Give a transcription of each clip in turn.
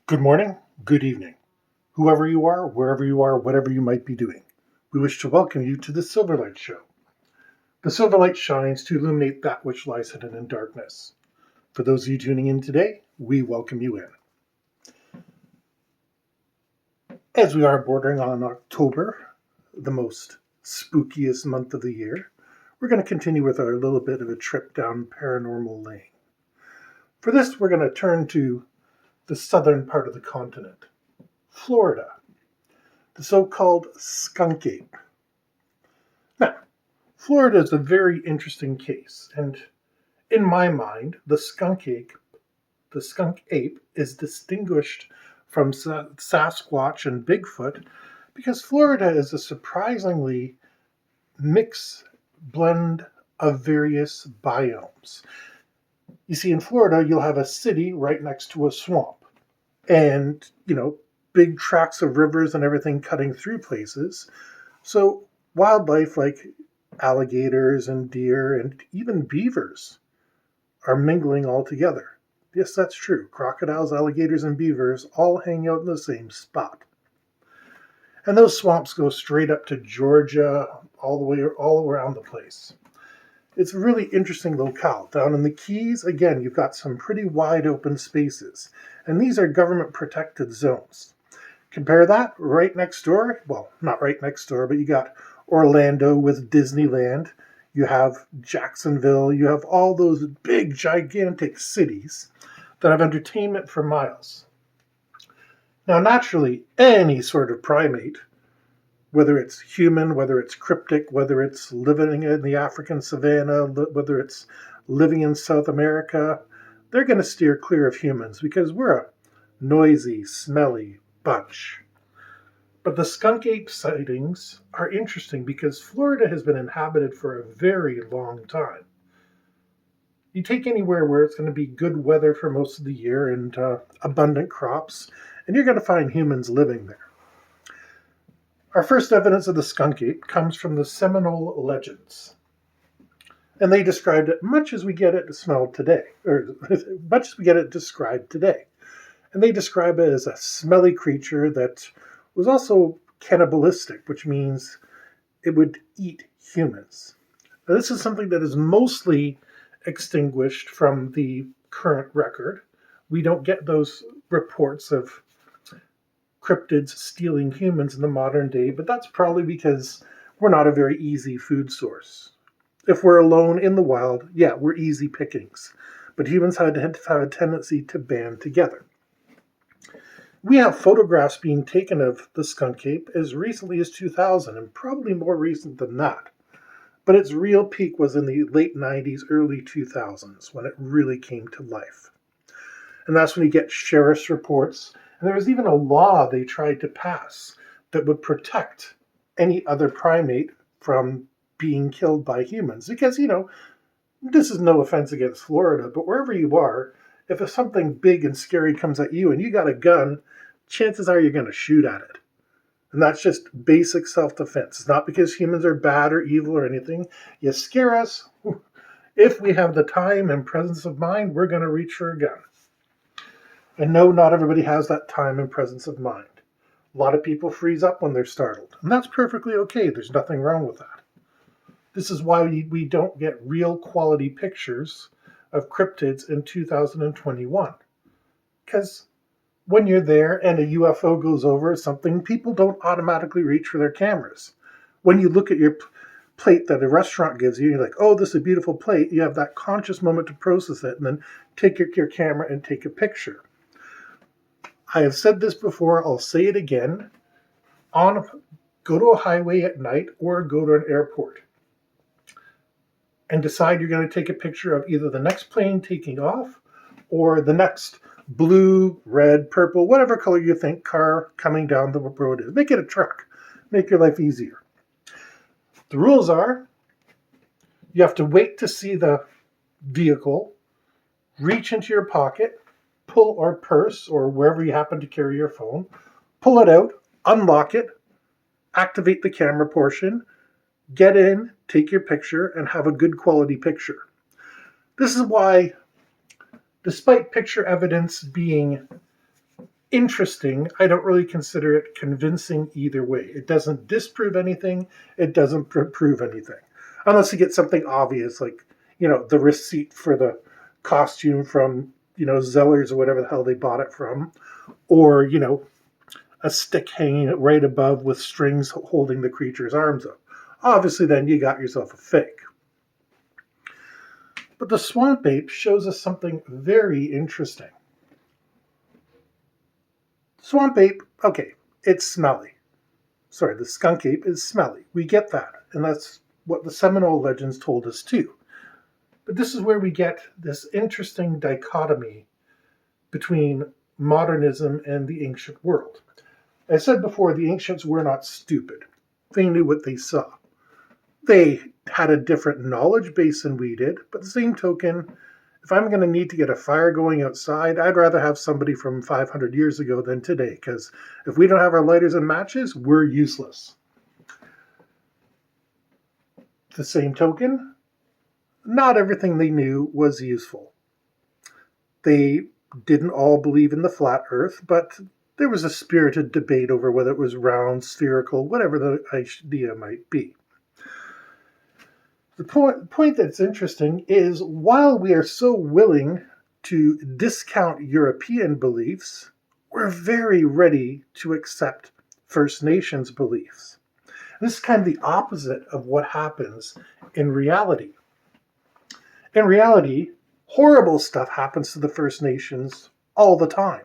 Good morning, good evening, whoever you are, wherever you are, whatever you might be doing. We wish to welcome you to the Silverlight Show. The Silverlight shines to illuminate that which lies hidden in darkness. For those of you tuning in today, we welcome you in. As we are bordering on October, the most spookiest month of the year, we're going to continue with our little bit of a trip down paranormal lane. For this, we're going to turn to the southern part of the continent, Florida, the so-called skunk ape. Now, Florida is a very interesting case, and in my mind, the skunk ape is distinguished from Sasquatch and Bigfoot because Florida is a surprisingly mixed blend of various biomes. You see, in Florida, you'll have a city right next to a swamp, and big tracts of rivers and everything cutting through places. So wildlife like alligators and deer and even beavers are mingling all together. Yes, that's true. Crocodiles, alligators, and beavers all hang out in the same spot. And those swamps go straight up to Georgia, all around the place. It's a really interesting locale. Down in the Keys, again, you've got some pretty wide open spaces. And these are government protected zones. Compare that right next door. Well, not right next door, but you got Orlando with Disneyland. You have Jacksonville. You have all those big, gigantic cities that have entertainment for miles. Now, naturally, any sort of primate, whether it's human, whether it's cryptic, whether it's living in the African savanna, whether it's living in South America, they're going to steer clear of humans because we're a noisy, smelly bunch. But the skunk ape sightings are interesting because Florida has been inhabited for a very long time. You take anywhere where it's going to be good weather for most of the year and abundant crops, and you're going to find humans living there. Our first evidence of the skunk ape comes from the Seminole legends. And they described it much as we get it smelled today, or much as we get it described today. And they describe it as a smelly creature that was also cannibalistic, which means it would eat humans. Now, this is something that is mostly extinguished from the current record. We don't get those reports of cryptids stealing humans in the modern day, but that's probably because we're not a very easy food source. If we're alone in the wild, yeah, we're easy pickings. But humans have a tendency to band together. We have photographs being taken of the skunk ape as recently as 2000, and probably more recent than that. But its real peak was in the late 90s, early 2000s, when it really came to life. And that's when you get sheriff's reports. And there was even a law they tried to pass that would protect any other primate from being killed by humans. Because, this is no offense against Florida, but wherever you are, if something big and scary comes at you and you got a gun, chances are you're going to shoot at it. And that's just basic self-defense. It's not because humans are bad or evil or anything. You scare us. If we have the time and presence of mind, we're going to reach for a gun. And no, not everybody has that time and presence of mind. A lot of people freeze up when they're startled. And that's perfectly okay. There's nothing wrong with that. This is why we don't get real quality pictures of cryptids in 2021. Because when you're there and a UFO goes over something, people don't automatically reach for their cameras. When you look at your plate that a restaurant gives you, you're like, oh, this is a beautiful plate. You have that conscious moment to process it and then take your camera and take a picture. I have said this before, I'll say it again. Go to a highway at night or go to an airport and decide you're going to take a picture of either the next plane taking off or the next blue, red, purple, whatever color you think car coming down the road is. Make it a truck. Make your life easier. The rules are you have to wait to see the vehicle, reach into your pocket, pull or purse or wherever you happen to carry your phone, pull it out, unlock it, activate the camera portion, get in, take your picture, and have a good quality picture. This is why, despite picture evidence being interesting. I don't really consider it convincing either way. It doesn't disprove anything, it doesn't prove anything. Unless you get something obvious, like, the receipt for the costume from, Zellers or whatever the hell they bought it from, or, a stick hanging right above with strings holding the creature's arms up. Obviously, then you got yourself a fake. But the swamp ape shows us something very interesting. Swamp ape, okay, it's smelly. Sorry, the skunk ape is smelly. We get that, and that's what the Seminole legends told us too. But this is where we get this interesting dichotomy between modernism and the ancient world. I said before, the ancients were not stupid. They knew what they saw. They had a different knowledge base than we did, but the same token, if I'm going to need to get a fire going outside, I'd rather have somebody from 500 years ago than today, because if we don't have our lighters and matches, we're useless. The same token, not everything they knew was useful. They didn't all believe in the flat earth, but there was a spirited debate over whether it was round, spherical, whatever the idea might be. The point that's interesting is, while we are so willing to discount European beliefs, we're very ready to accept First Nations beliefs. This is kind of the opposite of what happens in reality. In reality, horrible stuff happens to the First Nations all the time.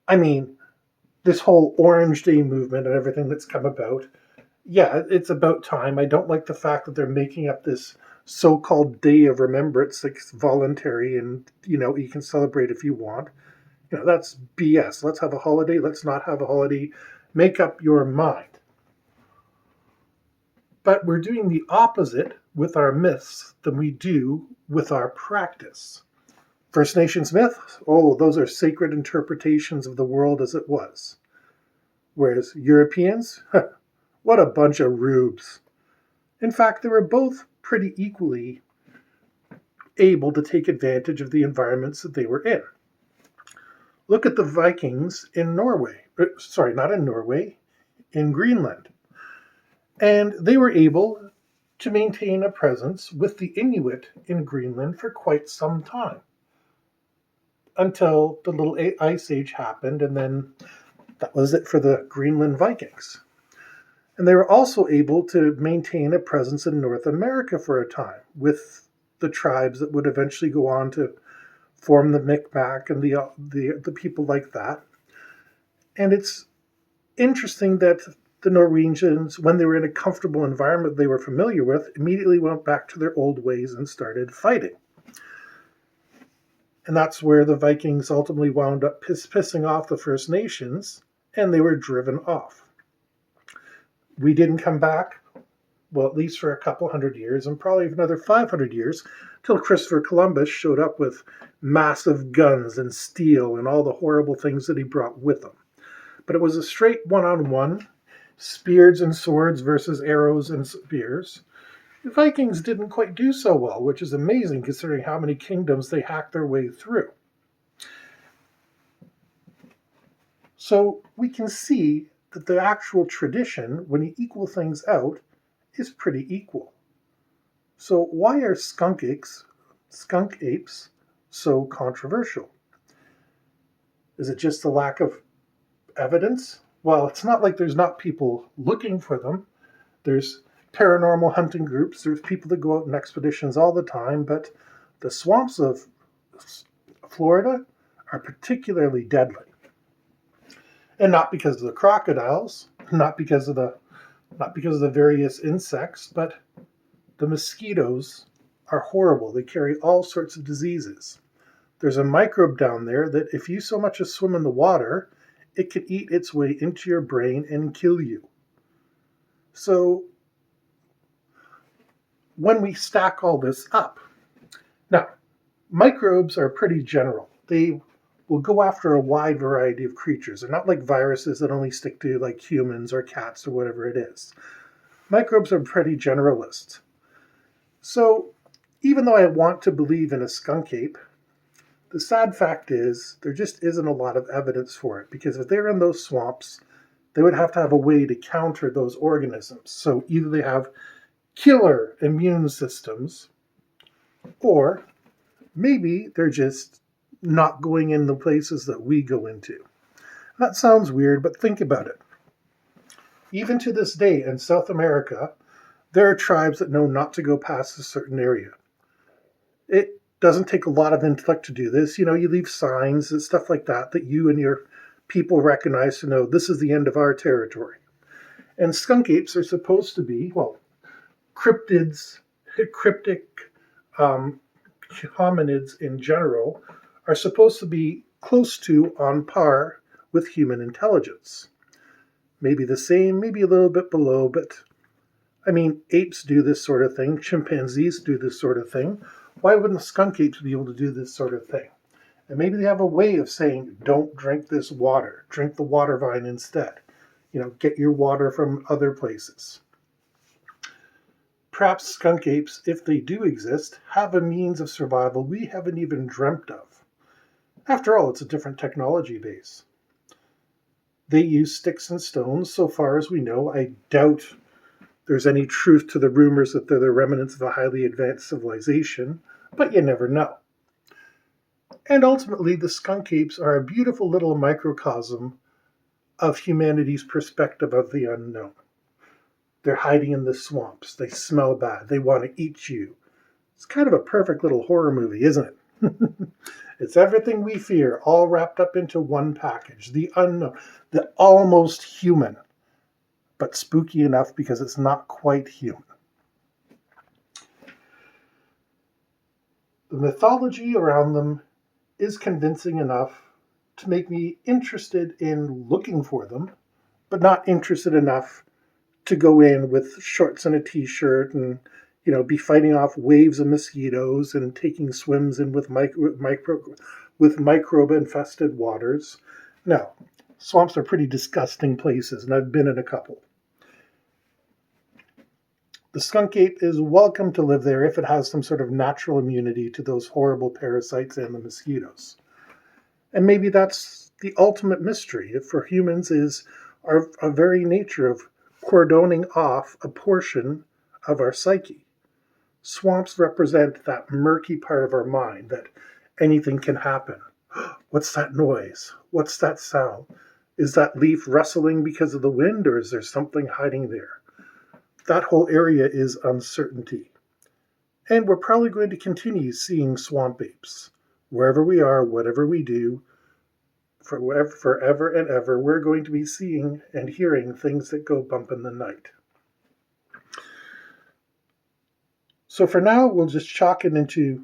I mean, this whole Orange Day movement and everything that's come about, yeah, it's about time. I don't like the fact that they're making up this so-called day of remembrance, like it's voluntary, and you can celebrate if you want. That's BS. Let's have a holiday. Let's not have a holiday. Make up your mind. But we're doing the opposite with our myths than we do with our practice. First Nations myths, those are sacred interpretations of the world as it was. Whereas Europeans, what a bunch of rubes. In fact, they were both pretty equally able to take advantage of the environments that they were in. Look at the Vikings in Norway. Sorry, not in Norway, in Greenland. And they were able to maintain a presence with the Inuit in Greenland for quite some time. Until the little ice age happened, and then that was it for the Greenland Vikings. And they were also able to maintain a presence in North America for a time with the tribes that would eventually go on to form the Micmac and the people like that. And it's interesting that the Norwegians, when they were in a comfortable environment they were familiar with, immediately went back to their old ways and started fighting. And that's where the Vikings ultimately wound up pissing off the First Nations, and they were driven off. We didn't come back, well, at least for a couple hundred years, and probably another 500 years, till Christopher Columbus showed up with massive guns and steel and all the horrible things that he brought with him. But it was a straight one-on-one, spears and swords versus arrows and spears. The Vikings didn't quite do so well, which is amazing considering how many kingdoms they hacked their way through. So we can see that the actual tradition, when you equal things out, is pretty equal. So why are skunk apes so controversial? Is it just the lack of evidence? Well, it's not like there's not people looking for them. There's paranormal hunting groups, there's people that go out on expeditions all the time, but the swamps of Florida are particularly deadly. And not because of the crocodiles, not because of the various insects, but the mosquitoes are horrible. They carry all sorts of diseases. There's a microbe down there that if you so much as swim in the water, it can eat its way into your brain and kill you. So when we stack all this up, now, microbes are pretty general. They will go after a wide variety of creatures. They're not like viruses that only stick to like humans or cats or whatever it is. Microbes are pretty generalist. So even though I want to believe in a skunk ape, The sad fact is there just isn't a lot of evidence for it, because if they're in those swamps, they would have to have a way to counter those organisms. So either they have killer immune systems, or maybe they're just not going in the places that we go into. That sounds weird, but think about it. Even to this day in South America, there are tribes that know not to go past a certain area. It doesn't take a lot of intellect to do this. You leave signs and stuff like that that you and your people recognize to know this is the end of our territory. And skunk apes are supposed to be, cryptic hominids in general are supposed to be close to, on par with human intelligence. Maybe the same, maybe a little bit below, but apes do this sort of thing. Chimpanzees do this sort of thing. Why wouldn't skunk apes be able to do this sort of thing? And maybe they have a way of saying, don't drink this water. Drink the water vine instead. Get your water from other places. Perhaps skunk apes, if they do exist, have a means of survival we haven't even dreamt of. After all, it's a different technology base. They use sticks and stones, so far as we know. I doubt there's any truth to the rumors that they're the remnants of a highly advanced civilization, but you never know. And ultimately, the skunk apes are a beautiful little microcosm of humanity's perspective of the unknown. They're hiding in the swamps. They smell bad. They want to eat you. It's kind of a perfect little horror movie, isn't it? It's everything we fear, all wrapped up into one package. The unknown, the almost human, but spooky enough because it's not quite human. The mythology around them is convincing enough to make me interested in looking for them, but not interested enough to go in with shorts and a t-shirt and be fighting off waves of mosquitoes and taking swims in with microbe-infested waters. No, swamps are pretty disgusting places, and I've been in a couple. The skunk ape is welcome to live there if it has some sort of natural immunity to those horrible parasites and the mosquitoes. And maybe that's the ultimate mystery for humans, is our very nature of cordoning off a portion of our psyche. Swamps represent that murky part of our mind that anything can happen. What's that noise? What's that sound? Is that leaf rustling because of the wind, or is there something hiding there? That whole area is uncertainty. And we're probably going to continue seeing swamp apes. Wherever we are, whatever we do, forever and ever, we're going to be seeing and hearing things that go bump in the night. So for now, we'll just chalk it into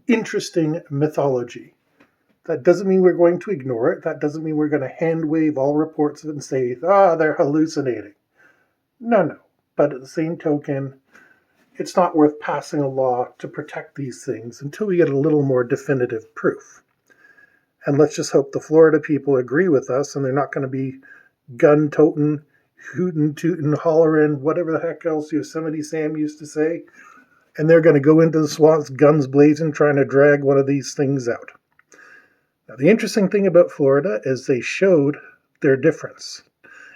interesting mythology. That doesn't mean we're going to ignore it. That doesn't mean we're going to hand wave all reports and say, they're hallucinating. No. But at the same token, it's not worth passing a law to protect these things until we get a little more definitive proof. And let's just hope the Florida people agree with us and they're not going to be gun-toting, hootin', tootin', hollerin', whatever the heck else Yosemite Sam used to say. And they're going to go into the swamps, guns blazing, trying to drag one of these things out. Now, the interesting thing about Florida is they showed their difference.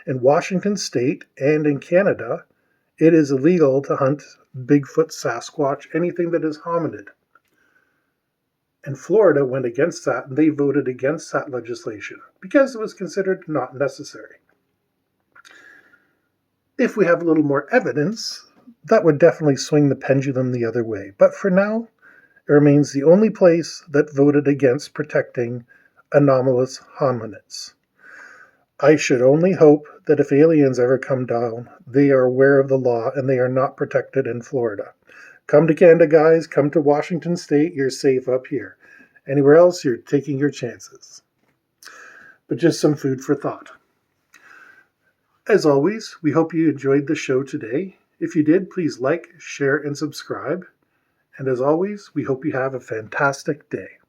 In Washington State and in Canada, it is illegal to hunt Bigfoot, Sasquatch, anything that is hominid. And Florida went against that, and they voted against that legislation because it was considered not necessary. If we have a little more evidence, that would definitely swing the pendulum the other way. But for now, it remains the only place that voted against protecting anomalous hominids. I should only hope that if aliens ever come down, they are aware of the law and they are not protected in Florida. Come to Canada, guys. Come to Washington State. You're safe up here. Anywhere else, you're taking your chances. But just some food for thought. As always, we hope you enjoyed the show today. If you did, please like, share, and subscribe. And as always, we hope you have a fantastic day.